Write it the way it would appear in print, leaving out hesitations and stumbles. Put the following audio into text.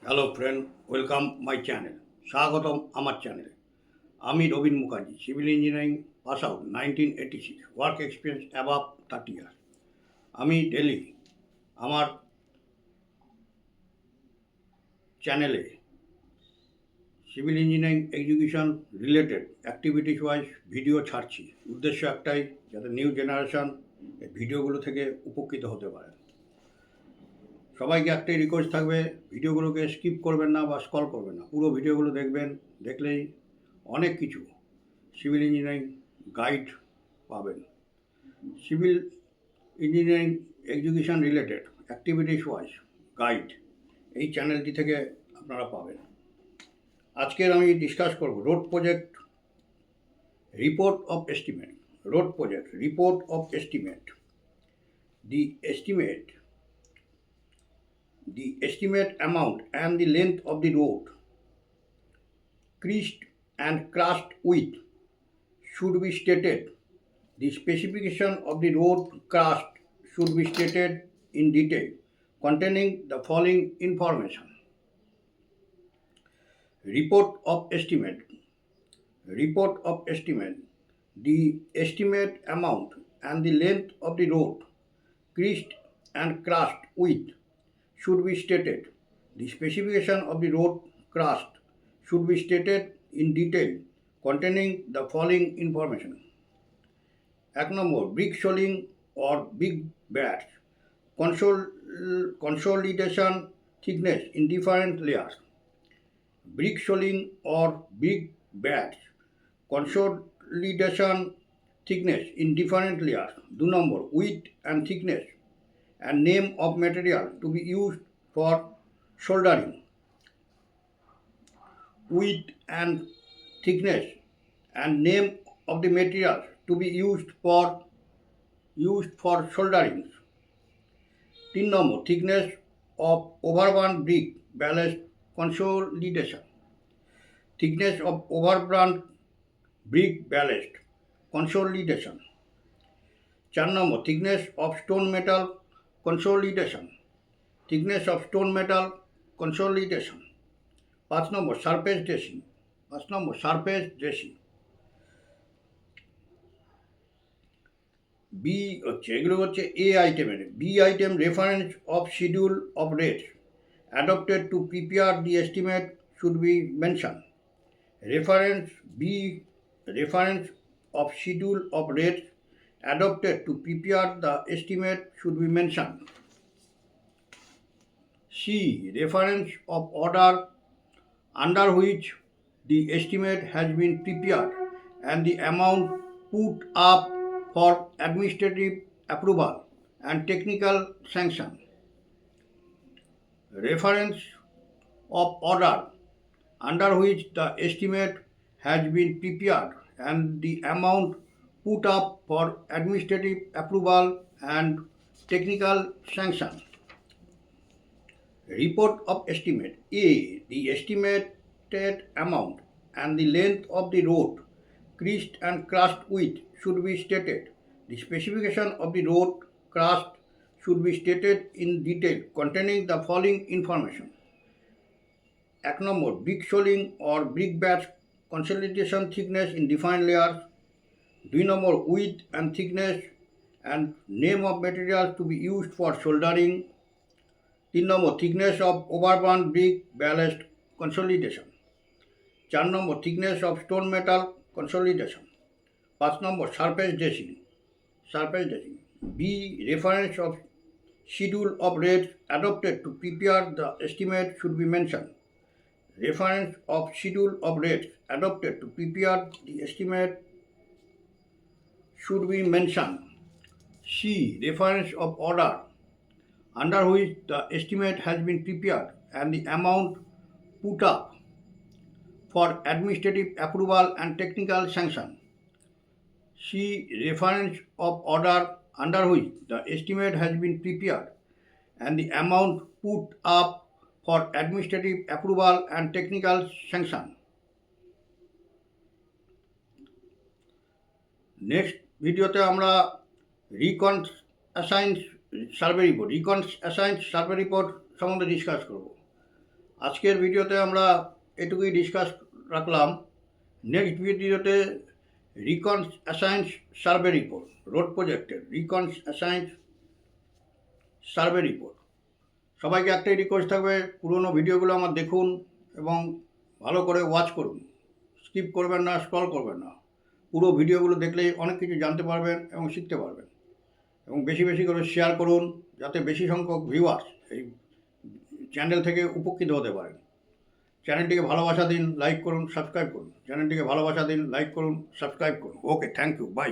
Hello friend, welcome my channel. স্বাগতম আমার চ্যানেলে। আমি Rabin Mukherjee, civil engineering pass out 1986, work experience above 30 year. আমি ডেলি আমার চ্যানেলে civil engineering education related activities wise video ছাড়ছি। উদ্দেশ্য একটাই, যাতে নিউ জেনারেশন এই ভিডিওগুলো থেকে উপকৃত হতে পারে। সবাইকে একটাই রিকোয়েস্ট থাকবে, ভিডিওগুলোকে স্কিপ করবেন না বা স্ক্রল করবেন না, পুরো ভিডিওগুলো দেখবেন। দেখলেই অনেক কিছু সিভিল ইঞ্জিনিয়ারিং গাইড পাবেন। Civil engineering education related activities wise guide এই চ্যানেলটি থেকে আপনারা পাবেন। আজকের আমি ডিসকাস করব road project report of estimate. Road project report of estimate. The estimate amount and the length of the road creased and crushed width should be stated. The specification of the road crust should be stated in detail, containing the following information. Report of estimate. Report of estimate. The estimate amount and the length of the road creased and crushed width should be stated. The specification of the road crust should be stated in detail, containing the following information. 1 number, brick shoaling or big batch, consolidation thickness in different layers. Brick shoaling or big batch, consolidation thickness in different layers. 2 number, width and thickness and name of material to be used for soldering. Width and thickness and name of the material to be used for soldering. 3 number, thickness of overburn brick ballast consolidation. Thickness of overburn brick ballast consolidation. 4 number, thickness of stone metal consolidation. Thickness of stone metal consolidation. 5 number, surface dressing. 5 number, surface dressing. B হচ্ছে, এগুলো হচ্ছে A আইটেমের। B item, reference of schedule of rates adopted to prepare the estimate should be mention. Reference B, reference of schedule of rates adopted to prepare the estimate should be mentioned. C. Reference of order under which the estimate has been prepared and the amount put up for administrative approval and technical sanction. Reference of order under which the estimate has been prepared and the amount put up for administrative approval and technical sanction. Report of estimate. A. The estimated amount and the length of the road creased and crushed width should be stated. The specification of the road crust should be stated in detail, containing the following information. 1 number, brick shoaling or brick batch consolidation thickness in defined layers. 2 number, width and thickness and name of material to be used for soldering. 3 number, thickness of overburn brick ballast consolidation. 4 number, thickness of stone metal consolidation. 5 number, surface dressing. Surface dressing. B. Reference of schedule of rates adopted to prepare the estimate should be mentioned. Reference of schedule of rates adopted to prepare the estimate should be mentioned. C. Reference of order under which the estimate has been prepared and the amount put up for administrative approval and technical sanction. C. Reference of order under which the estimate has been prepared and the amount put up for administrative approval and technical sanction. Next ভিডিওতে আমরা রিকনঅ্যাসাইন্স survey report সম্বন্ধে discuss করব। আজকের ভিডিওতে আমরা এটুকুই discuss রাখলাম। Next ভিডিওতে রিকন অ্যাসাইন্স সার্ভে রিপোর্ট, রোড প্রজেক্টের রিকন অ্যাসাইন্স সার্ভে রিপোর্ট। সবাইকে একটাই রিকোয়েস্ট থাকবে, পুরনো ভিডিওগুলো আমার দেখুন এবং ভালো করে ওয়াচ করুন, স্কিপ করবেন না, স্ক্রল করবেন না। পুরো ভিডিওগুলো দেখলেই অনেক কিছু জানতে পারবেন এবং শিখতে পারবেন। এবং বেশি বেশি করে শেয়ার করুন, যাতে বেশি সংখ্যক ভিউয়ার্স এই চ্যানেল থেকে উপকৃত হতে পারেন। চ্যানেলটিকে ভালোবাসা দিন, লাইক করুন, সাবস্ক্রাইব করুন। চ্যানেলটিকে ভালোবাসা দিন, লাইক করুন, সাবস্ক্রাইব করুন। ওকে, থ্যাংক ইউ, বাই।